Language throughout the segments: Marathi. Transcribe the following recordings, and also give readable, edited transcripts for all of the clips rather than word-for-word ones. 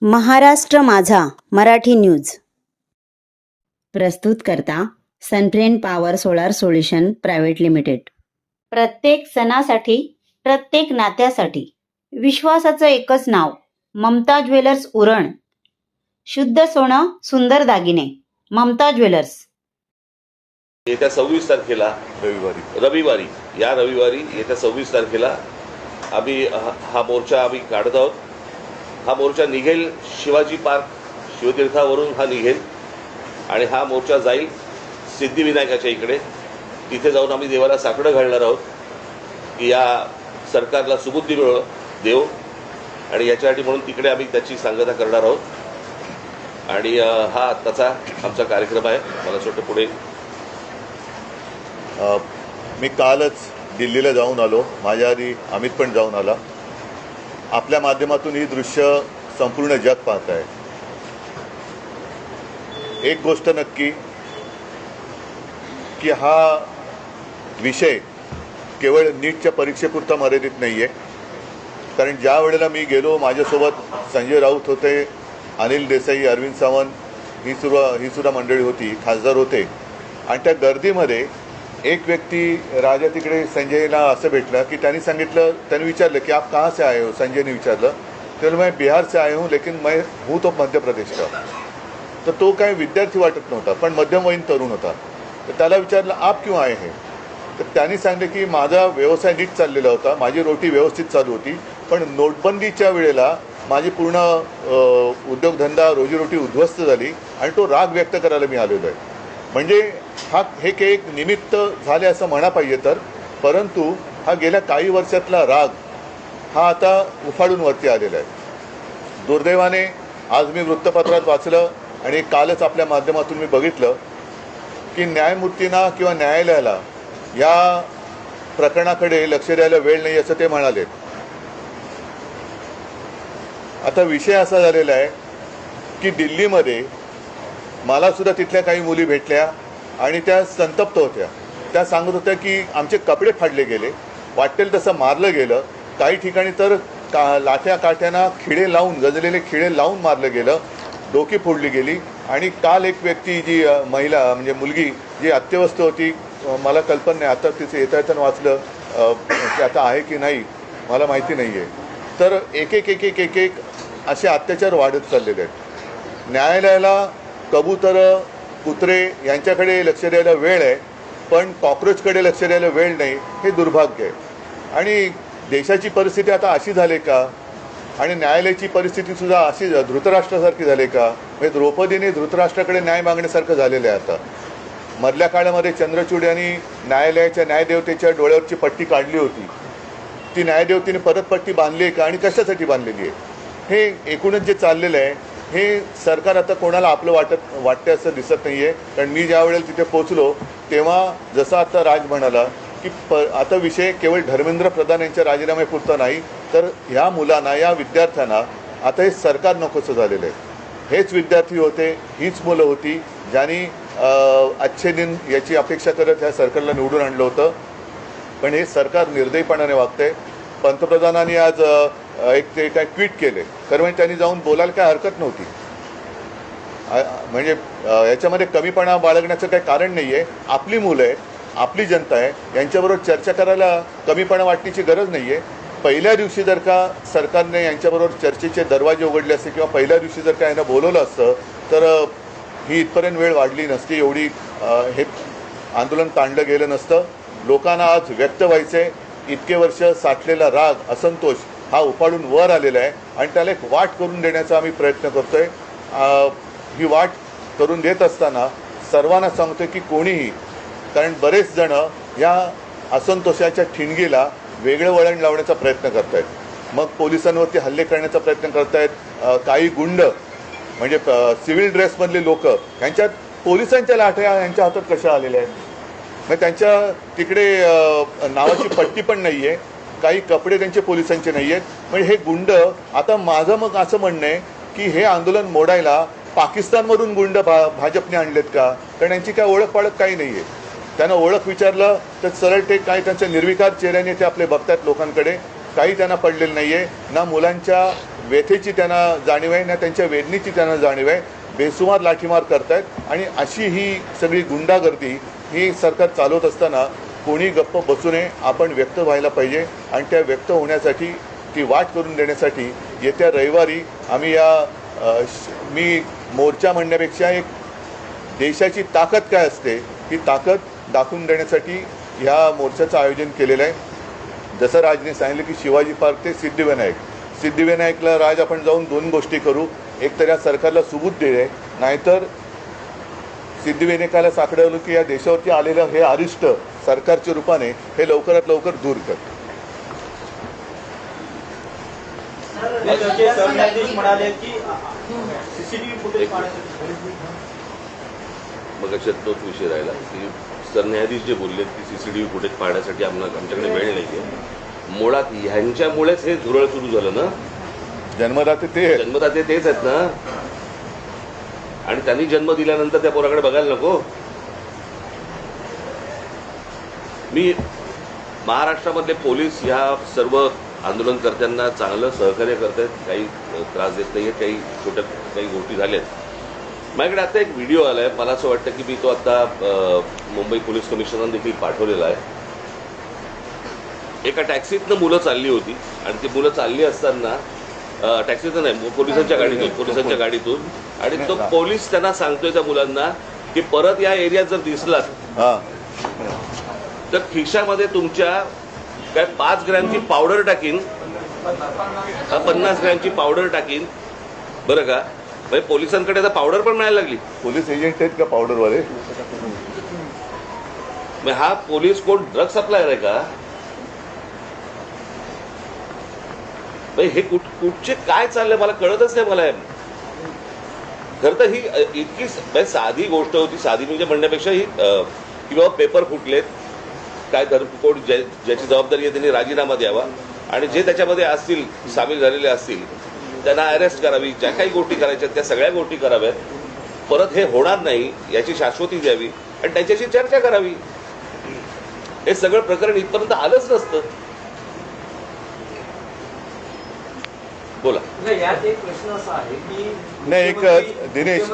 महाराष्ट्र माझा मराठी न्यूज प्रस्तुत करता Sunfriend power solar solution private limited. प्रत्येक सणासाठी, प्रत्येक नात्यासाठी विश्वासाचं एकच नाव, ममता ज्वेलर्स उरण। शुद्ध सोनं, सुंदर दागिने, ममता ज्वेलर्स। येत्या 26 तारखेला रविवारी येत्या 26 तारखेला आम्ही हा मोर्चा काढत आहोत। हा मोर्चा निघेल शिवाजी पार्क शिवतीर्थावरून हा निघेल आणि हा मोर्चा जाईल सिद्धिविनायकाच्या इकडे। तिथे जाऊन आम्ही देवाला साकडं घालणार आहोत की या सरकारला सुबुद्धी देव, आणि याच्यासाठी म्हणून तिकडे आम्ही त्याची सांगता करणार आहोत। आणि हा आत्ताचा आमचा कार्यक्रम आहे। मला असं वाटतं पुढे मी कालच दिल्लीला जाऊन आलो, माझ्या आधी अमित पण जाऊन आला। आपल्या माध्यमातून ही दृश्य संपूर्ण जग पाहत आहे। एक गोष्ट नक्की की हा विषय केवळ नीटच्या परीक्षेपुरता मर्यादित नाही आहे, कारण ज्या वेळेला मी गेलो माझ्यासोबत संजय राऊत होते, अनिल देसाई, अरविंद सावंत ही सुद्धा मंडळी होती, खासदार होते। आणि त्या गर्दीमध्ये एक व्यक्ती राजा तिकडे संजयला असं भेटला की त्यांनी विचारलं की आप कहाँ से आए हो। संजयने विचारलं, तर मैं बिहार से आया हूँ लेकिन मैं हूँ तो मध्य प्रदेश का। तर तो काही विद्यार्थी वाटत नव्हता, पण मध्यमवयीन तरुण होता। तर त्याला विचारलं आप क्यों आए हैं, तर त्यांनी सांगितलं की माझा व्यवसाय नीट चाललेला होता, माझी रोटी व्यवस्थित चालू होती, पण नोटबंदीच्या वेळेला माझी पूर्ण उद्योगधंदा रोजीरोटी उद्ध्वस्त झाली आणि तो राग व्यक्त करायला मी आलेलो आहे। म्हणजे हे एक निमित्त झाले असं म्हणा पाहिजे तर, परंतु हा गेल्या काही वर्षातला राग हा आता उफाळून वरती आलेला आहे। दुर्दैवाने आज मी वृत्तपत्रात वाचलं आणि कालच आपल्या माध्यमातून मी बघितलं की न्यायमूर्तींना किंवा न्यायालयाला या प्रकरणाकडे लक्ष द्यायला वेळ नाही असं ते म्हणाले। आता विषय असा झालेला आहे की दिल्लीमध्ये मला सुद्धा तिथल्या काही मुली भेटल्या आणि त्या संतप्त होत्या। त्या सांगत होत्या की आमचे कपडे फाडले गेले, वाटेल तसं मारलं गेलं, काही ठिकाणी तर लाठ्या काठ्यांना खिळे लावून, गजलेले खिळे लावून मारलं गेलं, डोकी फोडली गेली। आणि काल एक व्यक्ती, जी महिला म्हणजे मुलगी जी अत्यवस्थ होती, मला कल्पना नाही, आता तिथे येता वाचलं की आता आहे की नाही मला माहिती नाही आहे। तर एक असे अत्याचार वाढत चाललेले आहेत। न्यायालयाला कबूतर, कुत्रे यांच्याकडे लक्ष द्यायला वेळ आहे, पण कॉक्रोचकडे लक्ष द्यायला वेळ नाही, हे दुर्भाग्य आहे। आणि देशाची परिस्थिती आता अशी झाली का, आणि न्यायालयाची परिस्थितीसुद्धा अशी धृतराष्ट्रासारखी झाली का, म्हणजे द्रौपदीने धृतराष्ट्राकडे न्याय मागण्यासारखं झालेलं आहे। आता मधल्या काळामध्ये चंद्रचूड यांनी न्यायालयाच्या न्यायदेवतेच्या डोळ्यावरची पट्टी काढली होती, ती न्यायदेवतेने परत पट्टी बांधली आहे का आणि कशासाठी बांधलेली आहे, हे एकूणच जे चाललेलं आहे हे सरकार आता कोणाला आपलं वाटते असं दिसत नाही आहे। कारण मी ज्या वेळेला तिथे पोचलो तेव्हा जसं आता राज म्हणाला की आता विषय केवळ धर्मेंद्र प्रधान यांच्या राजीनाम्यापुरता नाही, तर ह्या मुलांना, या विद्यार्थ्यांना आता हे सरकार नकोसं झालेलं आहे। हेच विद्यार्थी होते, हीच मुलं होती ज्यांनी अच्छे दिन याची अपेक्षा करत ह्या सरकारला निवडून आणलं होतं, पण हे सरकार निर्दयीपणाने वागतंय। पंतप्रधानांनी आज ते काय ट्विट केले, खरं म्हणजे त्यांनी जाऊन बोलायला काय हरकत नव्हती, म्हणजे याच्यामध्ये कमीपणा बाळगण्याचं काही कारण नाही आहे। आपली मुलं आहे, आपली जनता आहे, यांच्याबरोबर चर्चा करायला कमीपणा वाटण्याची गरज नाही आहे। पहिल्या दिवशी जर का सरकारने यांच्याबरोबर चर्चेचे दरवाजे उघडले असते किंवा पहिल्या दिवशी जर का यांना बोलवलं असतं तर ही इथपर्यंत वेळ वाढली नसती, एवढी हे आंदोलन ताणलं गेलं नसतं। लोकांना आज व्यक्त व्हायचे, इतके वर्ष साठलेला राग, असंतोष हा उफाळून वर आलेला आहे आणि त्याला एक वाट करून देण्याचा आम्ही प्रयत्न करतोय। ही वाट करून देत असताना सर्वांना सांगतोय की कोणीही, कारण बरेच जण या असंतोषाच्या ठिणगीला वेगळं वळण लावण्याचा प्रयत्न करत आहेत, मग पोलिसांवरती हल्ले करण्याचा प्रयत्न करत आहेत। काही गुंड म्हणजे सिव्हिल ड्रेसमधले लोक, यांच्यात पोलिसांच्या लाठ्या यांच्या हातात कशा आलेल्या आहेत, मग त्यांच्या तिकडे नावाची पट्टी पण नाही आहे, काही कपडे त्यांचे पोलिसांचे नाही आहेत। म्हणजे हे गुंड, आता माझं मग असं म्हणणं आहे की हे आंदोलन मोडायला पाकिस्तानमधून गुंड भाजपने आणलेत का, कारण यांची काय ओळख पाळख काही नाही आहे। त्यांना ओळख विचारलं तर सरळ ते काय त्यांच्या निर्विकार चेहऱ्याने ते आपले बघतात लोकांकडे, काही त्यांना पडलेलं नाही आहे, ना मुलांच्या व्यथेची त्यांना जाणीव आहे ना त्यांच्या वेदनेची त्यांना जाणीव आहे. बेसुमार लाठीमार करतायत आणि अशी ही सगळी गुंडागर्दी ही सरकार चालवत असताना कोणी गप्प बसू नये. आपण व्यक्त व्हायला पाहिजे आणि त्या व्यक्त होण्यासाठी ती वाट करून देण्यासाठी येत्या रविवारी आम्ही मी मोर्चा म्हणण्यापेक्षा एक देशाची ताकद काय असते ही ताकद दाखवून देण्यासाठी ह्या मोर्चाचं आयोजन केलेलं आहे. जसं राजने सांगितलं की शिवाजी पार्क ते सिद्धिविनायकला राज आपण जाऊन 2 गोष्टी करू. एक तर या सरकारला सुबूत दिले, नाहीतर सिद्धिविनायकाला साकडवलं की या देशावरती आलेलं हे अरिष्ट सरकारच्या रूपाने हे लवकरात लवकर दूर कर. सरन्यायाधीश म्हणाले की सीसीटीव्ही फुटेज मग अशात तोच विषय राहिला की सरन्यायाधीश जे बोलले की सीसीटीव्ही फुटेज पाहण्यासाठी आमच्याकडे वेळ नाहीये. मुळात ह्यांच्यामुळेच हे धुरळ सुरू झालं ना. जन्मदाते ते जन्मदाते तेच आहेत ना. आणि त्यांनी जन्म दिल्यानंतर त्या पोराकडे बघायला नको. मी महाराष्ट्रामधले पोलीस ह्या सर्व आंदोलनकर्त्यांना चांगलं सहकार्य करतायत. काही त्रास देत नाहीये. काही गोष्टी झाल्यात. माझ्याकडे आता एक व्हिडिओ आलाय. मला असं वाटतं की मी तो आता मुंबई पोलीस कमिशनरने देखील पाठवलेला आहे. एका टॅक्सीतनं मुलं चालली होती आणि ती मुलं चालली असताना टॅक्सीतनं नाही पोलिसांच्या गाडीतून आणि तो पोलीस त्यांना सांगतोय त्या मुलांना की परत या एरियात जर दिसलात तर खिशामध्ये तुमच्या काय 5 ग्रॅमची पावडर टाकीन, 50 ग्रॅमची पावडर टाकीन बरं का. म्हणजे पोलिसांकडे आता पावडर पण मिळायला लागली. पोलीस एजंट आहेत का पावडरवाले? हा पोलीस कोण ड्रग सप्लायर आहे का? हे कुठचे काय चाललंय मला कळतच नाही. मला खरं तर ही इतकी साधी गोष्ट होती. साधी म्हणजे म्हणण्यापेक्षा ही की बाबा पेपर फुटलेत काय कोण ज्याची जबाबदारी आहे त्यांनी राजीनामा द्यावा आणि जे त्याच्यामध्ये असतील सामील झालेले असतील त्यांना अरेस्ट करावी. ज्या काही गोष्टी करायच्या त्या सगळ्या गोष्टी कराव्यात. परत हे होणार नाही याची शाश्वती द्यावी आणि त्यांच्याशी चर्चा करावी. हे सगळं प्रकरण इथपर्यंत आलंच नसतं. बोला. यात एक प्रश्न असा आहे की नाही दिनेश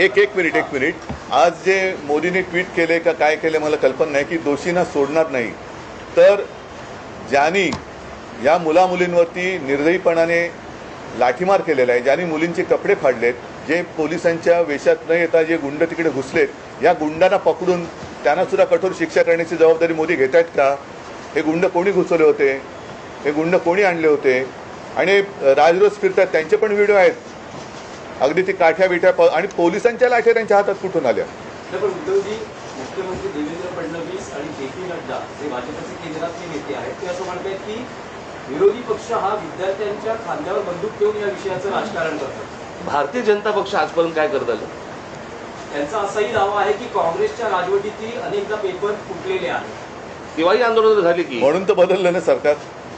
एक मिनिट आज जे मोदीने ट्विट केले का काय केले मला कल्पना नाही की दोषींना सोडणार नाही. तर ज्यांनी या मुलामुलींवरती निर्दयीपणाने लाठीमार केलेला आहे, ज्यांनी मुलींचे कपडे फाडलेत, जे पोलिसांच्या वेशात न येता जे गुंड तिकडे घुसलेत, या गुंडांना पकडून त्यांना सुद्धा कठोर शिक्षा करण्याची जबाबदारी मोदी घेत आहेत का? हे गुंड कोणी घुसवले होते? हे गुंड कोणी आणले होते? आणि राजरोज फिरतात त्यांचे पण व्हिडिओ आहेत. अगदी ती काठ्या बिठ्या आणि पोलिसांच्या लाठ्या त्यांच्या हातात कुठून आल्या? उद्धवजी मुख्यमंत्री देवेंद्र फडणवीस आणि जे पी नड्डा जे भाजपचे केंद्रातले नेते आहेत ते असं म्हणतात की विरोधी पक्ष हा विद्यार्थ्यांच्या खांद्यावर बंदूक ठेवून या विषयाचं राजकारण करतात. भारतीय जनता पक्ष आजपर्यंत काय करत आलं? त्यांचा असाही दावा आहे की काँग्रेसच्या राजवटीतील अनेकदा पेपर फुटलेले आहेत. तेव्हाही आंदोलन झाली की म्हणून तर बदललं ना सरकार.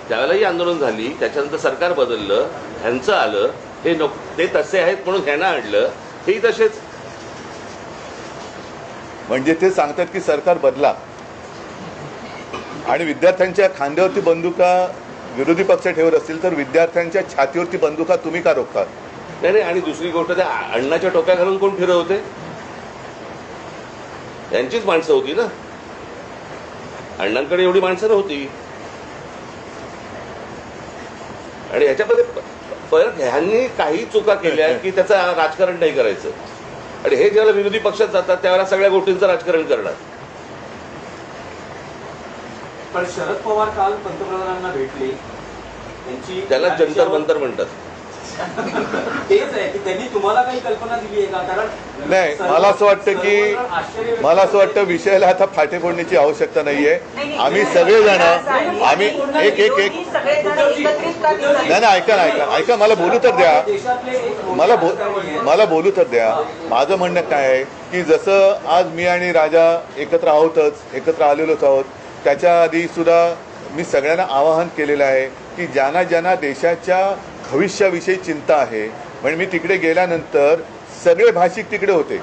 त्यावेळेलाही आंदोलन झाली. त्याच्यानंतर सरकार बदललं. ह्यांचं आलं. हे ते तसे आहेत म्हणून ह्यांना आणलं. हेही तसेच. म्हणजे ते सांगतात की सरकार बदला आणि विद्यार्थ्यांच्या खांद्यावरती बंदुका विरोधी पक्ष ठेवत असतील तर विद्यार्थ्यांच्या छातीवरती बंदुका तुम्ही का रोखतात? नाही. आणि दुसरी गोष्ट त्या अण्णाच्या टोप्या घालून कोण फिरत होते? यांचीच माणसं होती ना. अण्णांकडे एवढी माणसं नव्हती. आणि ह्याच्यामध्ये परत ह्यांनी काही चुका केल्या की त्याचं राजकारण नाही करायचं. आणि हे ज्यावेळेला विरोधी पक्षात जातात त्यावेळेला सगळ्या गोष्टींचं राजकारण करणार. पण शरद पवार काल पंतप्रधानांना भेटले. त्याला जंतर मंतर म्हणतात. तेच आहे की त्यांनी तुम्हाला काही कल्पना दिली आहे का? कारण नाही, मला असं वाटतं विषयाला आता फाटे फोडण्याची आवश्यकता नाहीये. आम्ही सगळेजण आम्ही ऐका मला बोलू तर द्या. मला बोलू तर द्या. माझं म्हणणं काय आहे की जसं आज मी आणि राजा एकत्र आलेलोच आहोत, त्याच्या आधी सुद्धा मी सगळ्यांना आवाहन केलेलं आहे की ज्यांना देशाच्या भविष्याविषयी चिंता आहे. म्हणजे मी तिकडे गेल्यानंतर सगळे भाषिक तिकडे होते,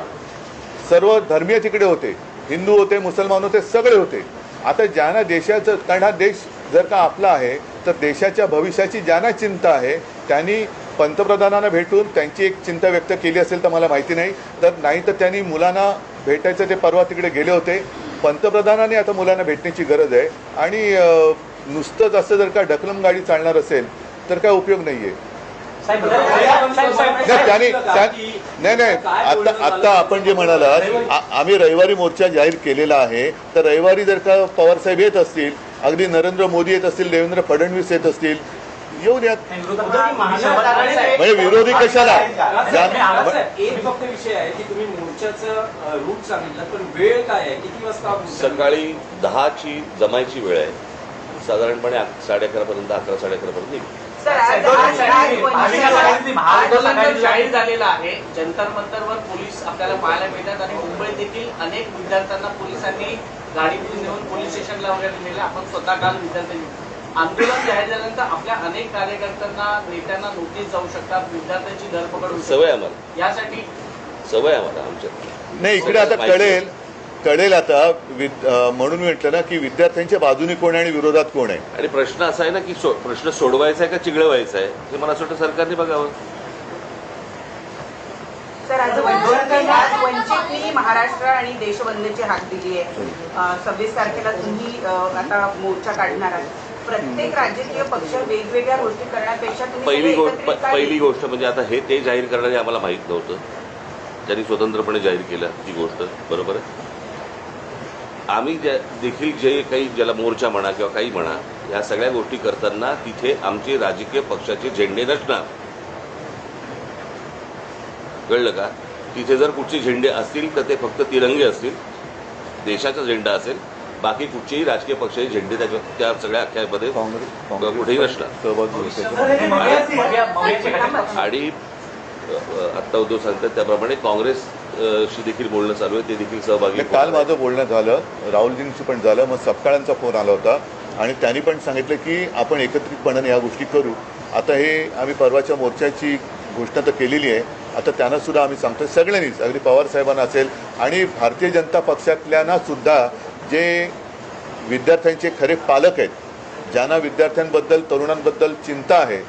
सर्व धर्मीय तिकडे होते, हिंदू होते, मुसलमान होते, सगळे होते. आता ज्यांना देशाचं, कारण हा देश जर का आपला आहे तर देशाच्या भविष्याची ज्यांना चिंता आहे त्यांनी पंतप्रधानांना भेटून त्यांची एक चिंता व्यक्त केली असेल तर मला माहिती नाही, तर नाही तर त्यांनी मुलांना भेटायचं, ते परवा तिकडे गेले होते. पंतप्रधानांनी आता मुलांना भेटण्याची गरज आहे. आणि नुसतंच असं जर का ढकलम गाडी चालणार असेल तर काय उपयोग नाही आहे. नाही आता आपण जे म्हणालात, आम्ही रविवारी मोर्चा जाहीर केलेला आहे, तर रविवारी जर का पवारसाहेब येत असतील, अगदी नरेंद्र मोदी येत असतील, देवेंद्र फडणवीस येत असतील, येऊन यात. म्हणजे विरोधी कशाला? एक फक्त विषय आहे की तुम्ही मोर्चाचं रूट सांगितलं, पण वेळ काय आहे, किती वाजता? सकाळी 10ची जमायची वेळ आहे, साधारणपणे 11:30 पर्यंत, 11, 11:30 पर्यंत निघू. आंदोलन जाहीर झालेलं आहे. जंतर मंतरवर पोलीस आपल्याला पाहायला मिळतात आणि मुंबईत देखील अनेक विद्यार्थ्यांना पोलिसांनी गाडीतून नेऊन पोलीस स्टेशनला वगैरे नेले. आपण स्वतः काल विद्यार्थ्यांनी आंदोलन जाहीर झाल्यानंतर आपल्या अनेक कार्यकर्त्यांना, नेत्यांना नोटीस जाऊ शकतात, विद्यार्थ्यांची धरपकड होऊ शकते. सवय आम्हाला, यासाठी सवय आम्हाला आमच्या. नाही, इकडे आता कळेल आता. म्हणून मी म्हटलं ना की विद्यार्थ्यांच्या बाजूने कोण आहे आणि विरोधात कोण आहे. आणि प्रश्न असा आहे ना की प्रश्न सोडवायचा आहे का चिघळवायचा आहे, हे मला असं वाटतं सरकारने बघावं. सर, आज वंचितनी महाराष्ट्र आणि देशबंदची हाक दिली आहे. 26 तारखेला तुम्ही आता मोर्चा काढणार आहात. प्रत्येक राजकीय पक्ष वेगवेगळ्या गोष्टी करण्यापेक्षा तुम्ही पहिली गोष्ट म्हणजे आता हे ते जाहीर करणारे आम्हाला माहीत नव्हतं, त्यांनी स्वतंत्रपणे जाहीर केलं ही गोष्ट, बरोबर आहे. आम्ही देखील जे काही, ज्याला मोर्चा म्हणा किंवा काही म्हणा, या सगळ्या गोष्टी करताना तिथे आमचे राजकीय पक्षाचे झेंडे नसणार, कळलं का? तिथे जर कुठचे झेंडे असतील तर ते फक्त तिरंगे असतील, देशाचा झेंडा असेल, बाकी कुठचेही राजकीय पक्षाचे झेंडे त्या सगळ्या अख्यामध्ये कुठेही नसणार. आणि आत्ता उद्धव सांगतात त्याप्रमाणे काँग्रेसशी देखील बोलणं चालू आहे, ते देखील सहभागी. काल माझं बोलणं झालं, राहुलजींशी पण झालं, मग सपकाळांचा फोन आला होता आणि त्यांनी पण सांगितलं की आपण एकत्रितपणाने या गोष्टी करू. आता हे आम्ही परवाच्या मोर्चाची घोषणा तर केलेली आहे, आता त्यांना सुद्धा आम्ही सांगतोय सगळ्यांनीच, अगदी पवार साहेबांना असेल आणि भारतीय जनता पक्षातल्यांना सुद्धा, जे विद्यार्थ्यांचे खरे पालक आहेत, ज्यांना विद्यार्थ्यांबद्दल, तरुणांबद्दल चिंता आहे,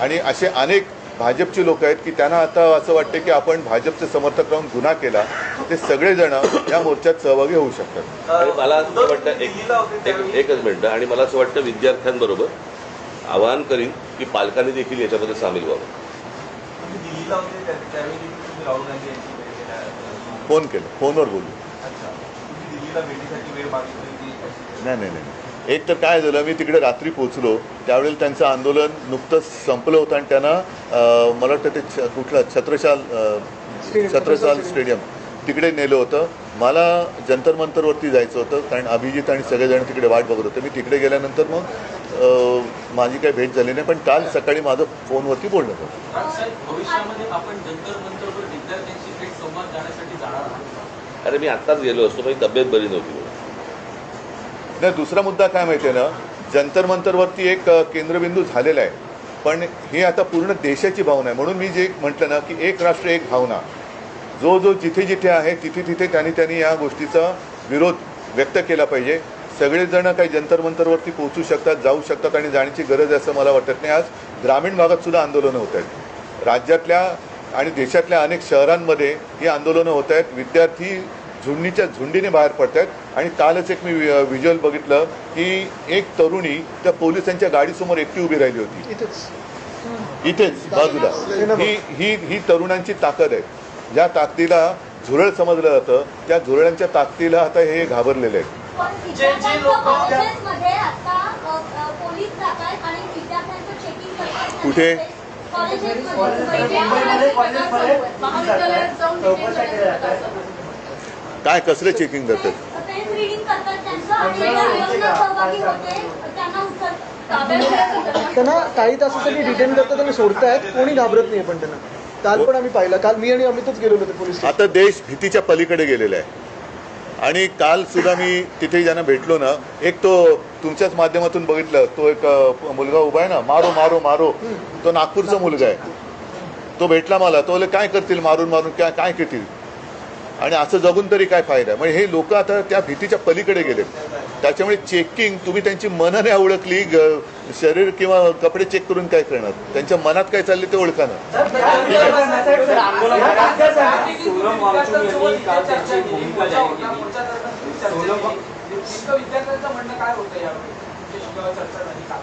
आणि असे अनेक भाजपची लोक आहेत की त्यांना आता असं वाटतं की आपण भाजपचे समर्थक राहून गुन्हा केला, ते सगळेजण या मोर्चात सहभागी होऊ शकतात. आणि मला असं वाटतं एकच मिनिटं, आणि मला असं वाटतं विद्यार्थ्यांबरोबर आवाहन करीन की पालकांनी देखील याच्यामध्ये सामील व्हावं. फोन केलं, फोनवर बोलू. नाही, एक तर काय झालं, मी तिकडे रात्री पोहोचलो त्यावेळेला त्यांचं आंदोलन नुकतंच संपलं होतं आणि त्यांना मला वाटतं ते कुठलं छत्रसाल स्टेडियम तिकडे नेलं होतं. मला जंतर मंतरवरती जायचं होतं कारण अभिजित आणि सगळेजण तिकडे वाट बघत होते. मी तिकडे गेल्यानंतर मग माझी काही भेट झाली नाही, पण काल सकाळी माझं फोनवरती बोलणं होतं. भविष्यामध्ये आपण जंतर मंतरवर विद्यार्थ्यांशी थेट संवाद करण्यासाठी जाणार आहात? अरे मी आत्ताच गेलो असतो, माझी तब्येत बरी नव्हती. नाही, दुसरा मुद्दा काय माहिती आहे ना, जंतर मंतरवरती एक केंद्रबिंदू झालेला आहे, पण हे आता पूर्ण देशाची भावना आहे. म्हणून मी जे म्हटलं ना की एक राष्ट्र एक भावना, जो जिथे जिथे आहे तिथे त्यांनी या गोष्टीचा विरोध व्यक्त केला पाहिजे. सगळेजण काही जंतर मंतरवरती पोहोचू शकतात, जाऊ शकतात आणि जाण्याची गरज आहे असं मला वाटत नाही. आज ग्रामीण भागात सुद्धा आंदोलनं होत आहेत, राज्यातल्या आणि देशातल्या अनेक शहरांमध्ये ही आंदोलनं होत आहेत. विद्यार्थी झुंडीने बाहेर पडत आहेत. आणि कालच एक मी व्हिज्युअल बघितलं की एक तरुणी त्या पोलिसांच्या गाडीसमोर एकटी उभी राहिली होती, इथेच बाजूला. ही तरुणांची ताकद आहे. ज्या ताकदीला झुरळ समजलं जातं, त्या झुरळांच्या ताकदीला आता हे घाबरलेले आहेत. कुठे? काय कसले चेकिंग करतात? त्यांना काही तासासाठी डिटेन करतात आणि सोडतायत, कोणी घाबरत नाही. पण त्यांना काल पण आम्ही पाहिलं, काल मी आणि अमितच गेलो होते पोलीस. आता देश भीतीच्या पलीकडे गेलेला आहे. आणि काल सुद्धा मी तिथे ज्यांना भेटलो ना, एक तो तुमच्याच माध्यमातून बघितलं, तो एक मुलगा उभा आहे ना, मारो मारो मारो, तो नागपूरचा मुलगा आहे. तो भेटला मला, तो काय करतील मारून मारून, काय करतील. आणि असं जगून तरी काय फायदा आहे. म्हणजे हे लोक आता त्या भीतीच्या पलीकडे गेले. त्याच्यामुळे चेकिंग, तुम्ही त्यांची मनं नाही ओळखली, शरीर किंवा कपडे चेक करून काय करणार, त्यांच्या मनात काय चालले ते ओळखा ना. सोनम वांगचुक यांनी काल त्यांची भूमिका जाहीर केली. विद्यार्थ्यांचं म्हणणं काय होतं यावर चर्चा झाली का?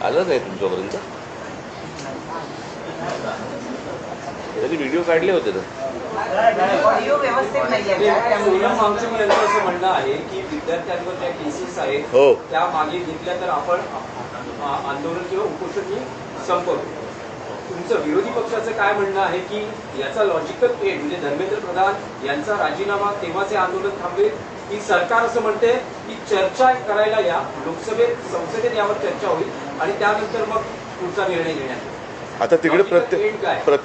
आलं नाही तुमच्यापर्यंत? त्यांनी व्हिडिओ काढले होते ना. ऑडिओ व्यवस्थित नाहीये. सोनम वांगचुक यांचं असं म्हणणं आहे की विद्यार्थ्यांवर ज्या केसेस आहेत हो. त्या मागे घेतल्या तर आपण आंदोलन किंवा उपोषण संपवतो. तुमचं विरोधी पक्षाचं काय म्हणणं आहे की याचा लॉजिकल एंड म्हणजे धर्मेंद्र प्रधान यांचा राजीनामा तेव्हाचे आंदोलन थांबेल, की सरकार असं म्हणते की चर्चा करायला या, लोकसभेत संसदेत यावर चर्चा होईल आणि त्यानंतर मग पुढचा निर्णय घेण्यात येईल. आता तिकडे Logical end काय?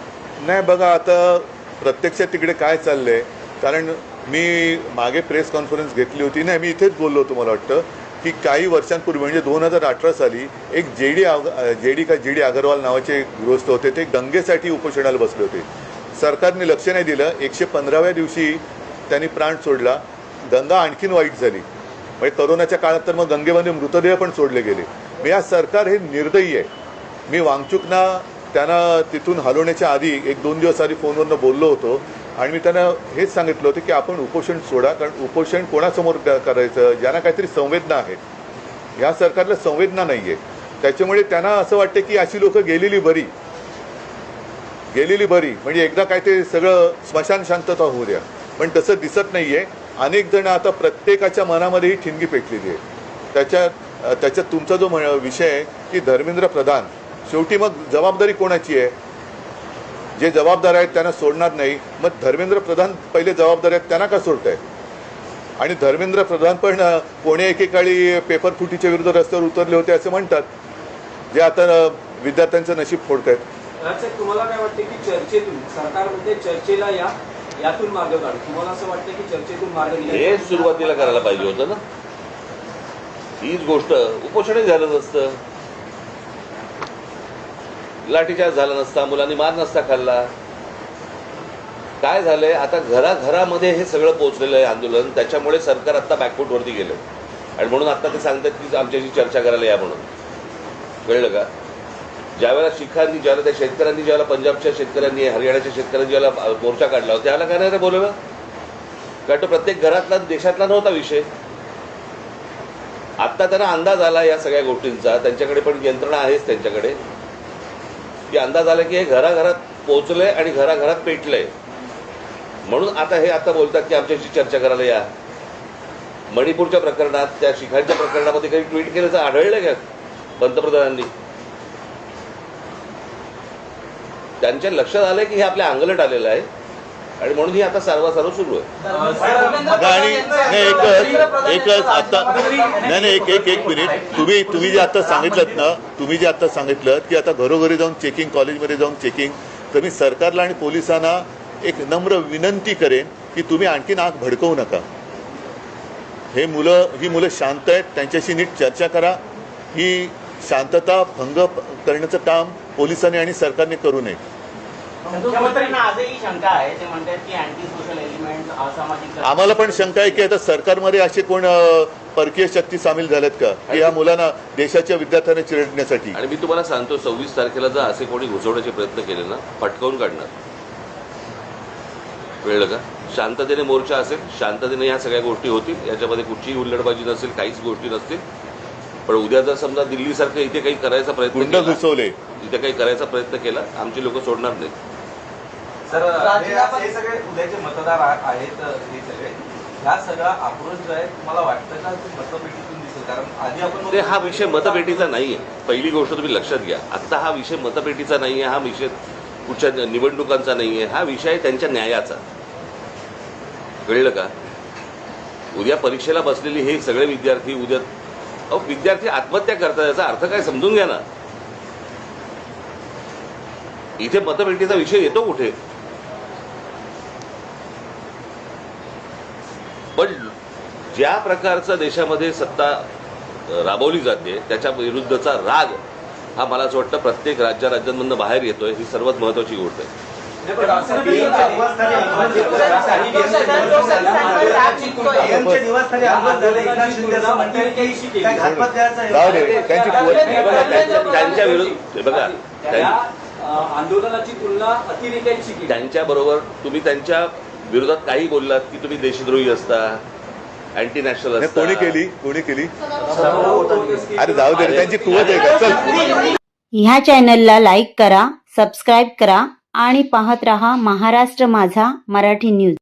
नाही बघा, आता प्रत्यक्षात तिकडे काय चाललंय, कारण मी मागे प्रेस कॉन्फरन्स घेतली होती. नाही, मी इथेच बोललो होतो, मला वाटतं की काही वर्षांपूर्वी म्हणजे 2018 साली एक जी डी अगरवाल नावाचे गृहस्थ होते, ते गंगेसाठी उपोषणाला बसले होते. सरकारने लक्ष नाही दिलं. 115व्या दिवशी त्यांनी प्राण सोडला. गंगा आणखीन वाईट झाली. म्हणजे करोनाच्या काळात तर मग गंगेमध्ये मृतदेह पण सोडले गेले. मग या सरकार हे निर्दयी आहे. मी वांगचुकना त्यांना तिथून हलवण्याच्या आधी 1-2 दिवस आधी फोनवरनं बोललो होतो आणि मी त्यांना हेच सांगितलं होतं की आपण उपोषण सोडा, कारण उपोषण कोणासमोर करायचं, ज्यांना काहीतरी संवेदना आहेत. ह्या सरकारला संवेदना नाही आहे. त्याच्यामुळे त्यांना असं वाटतं की अशी लोक गेलेली बरी, म्हणजे एकदा काय ते सगळं स्मशान शांतता होऊ द्या. पण तसं दिसत नाही आहे. अनेक जण आता प्रत्येकाच्या मनामध्ये ही ठिणगी पेटलेली आहे. त्याच्यात तुमचा जो विषय आहे की धर्मेंद्र प्रधान, शेवटी मग जबाबदारी कोणाची आहे? जे जबाबदार आहेत त्यांना सोडणार नाही. मग धर्मेंद्र प्रधान पहिले जबाबदार आहेत, त्यांना का सोडताय? आणि धर्मेंद्र प्रधान पण कोणी एकेकाळी पेपर फुटीच्या विरुद्ध रस्त्यावर उतरले होते असं म्हणतात, जे आता विद्यार्थ्यांचं नशीब फोडतायत. तुम्हाला काय वाटतं की चर्चेतून, सरकारमध्ये चर्चेला या, यातून मार्ग काढू? तुम्हाला असं वाटतं की चर्चेतून मार्ग हे सुरुवातीला करायला पाहिजे होतं ना. हीच गोष्ट उपोषणही झालं नसतं, लाठीचार्ज झाला नसता, मुलांनी मार नसता खाल्ला. काय झालंय, आता घराघरामध्ये हे सगळं पोहोचलेलं आहे आंदोलन. त्याच्यामुळे सरकार आता बॅकफूटवरती गेलं आणि म्हणून आता ते सांगतात की आमच्याशी चर्चा करायला या म्हणून. कळलं का? ज्यावेळेला शिखांनी, ज्यावेळेला त्या शेतकऱ्यांनी, ज्यावेळेला पंजाबच्या शेतकऱ्यांनी, हरियाणाच्या शेतकऱ्यांनी ज्यावेळेला मोर्चा काढला होता, त्याला काय नाही बोलवलं? कारण तो प्रत्येक घरातला, देशातला नव्हता विषय. आता त्यांना अंदाज आला या सगळ्या गोष्टींचा, त्यांच्याकडे पण यंत्रणा आहेच त्यांच्याकडे, की अंदाज आला की हे घराघरात पोहोचलंय आणि घराघरात पेटलंय. म्हणून आता हे आता बोलतात की आमच्याशी चर्चा करायला या. मणिपूरच्या प्रकरणात, त्या शिखांच्या प्रकरणामध्ये काही ट्विट केल्याचं आढळलं का पंतप्रधानांनी? त्यांच्या लक्षात आलंय की हे आपल्या अंगलट आलेलं आहे आणि म्हणून ही आता सारवासारव सुरू आहे. आणि एकच आता नाही एक मिनिट, तुम्ही जे आता सांगितलं ना, तुम्ही जे आता सांगितलं की आता घरोघरी जाऊन चेकिंग, कॉलेजमध्ये जाऊन चेकिंग, तर मी सरकारला आणि पोलिसांना एक नम्र विनंती करेन की तुम्ही आणखीन आग भडकवू नका. ही मुलं शांत आहेत, त्यांच्याशी नीट चर्चा करा. ही शांतता भंग करण्याचं काम पोलिसांनी आणि सरकारने करू नये. मुख्यमंत्र्यांना आजही शंका आहे, ते म्हणतात की अँटी सोशल एलिमेंट, असामाजिक. आम्हाला पण शंका आहे की आता सरकारमध्ये असे कोण परकीय शक्ती सामील झाल्यात का की या मुलांना, देशाच्या विद्यार्थ्यांना चिरडण्यासाठी? आणि मी तुम्हाला सांगतो, 26 तारखेला जर असे कोणी घुसवण्याचे प्रयत्न केले ना, फटकावून काढणार. कळलं का? शांततेने मोर्चा असेल, शांततेने ह्या सगळ्या गोष्टी होतील, याच्यामध्ये कुठचीही हुल्लडबाजी नसेल, काहीच गोष्टी नसतील. पण उद्या जर समजा दिल्लीसारखं इथे काही करायचा प्रयत्न गुंड केला, घुसवले, इथे काही करायचा प्रयत्न केला, आमची लोक सोडणार नाहीत. सर, हे सगळे उद्याचे मतदार आहेत, हे सगळे ह्या सगळा आक्रोश जो आहे, तुम्हाला वाटतं का मतपेटीतून दिसेल? कारण आधी आपण ते हा विषय मतपेटीचा नाहीये. पहिली गोष्ट तुम्ही लक्षात घ्या, आता हा विषय मतपेटीचा नाहीये, हा विषय कुठच्या निवडणुकांचा नाहीये, हा विषय आहे त्यांच्या न्यायाचा. कळलं का? उद्या परीक्षेला बसलेली हे सगळे विद्यार्थी, उद्या विद्यार्थी आत्महत्या करतात, याचा अर्थ काय समजून घ्या ना. इथे मतपेटीचा विषय येतो कुठे? पण ज्या प्रकारचा देशामध्ये सत्ता राबवली जाते त्याच्या विरुद्धचा राग हा मला असं वाटतं प्रत्येक राज्यांमधून बाहेर येतोय. ही सर्वात महत्वाची गोष्ट आहे. नाही, पण असं नाही की भाजपच्या आंदोलनाची तुलना अतिरेक्यांशी केली. जाऊ दे त्यांची कुवत त्यांच्या विरुद्ध बघा त्या आंदोलनाची तुलना अतिरेक्यांशी केली. त्यांच्या बरोबर तुम्ही त्यांच्या विरोधात काही बोललात की तुम्ही देशद्रोही असता, अँटी नॅशनल असता. कोणी केली अरे जाऊ दे रे, त्यांची कुवत आहे का? चल. ह्या चॅनलला लाईक करा, सबस्क्राईब करा आणि पाहत रहा महाराष्ट्र माझा मराठी न्यूज.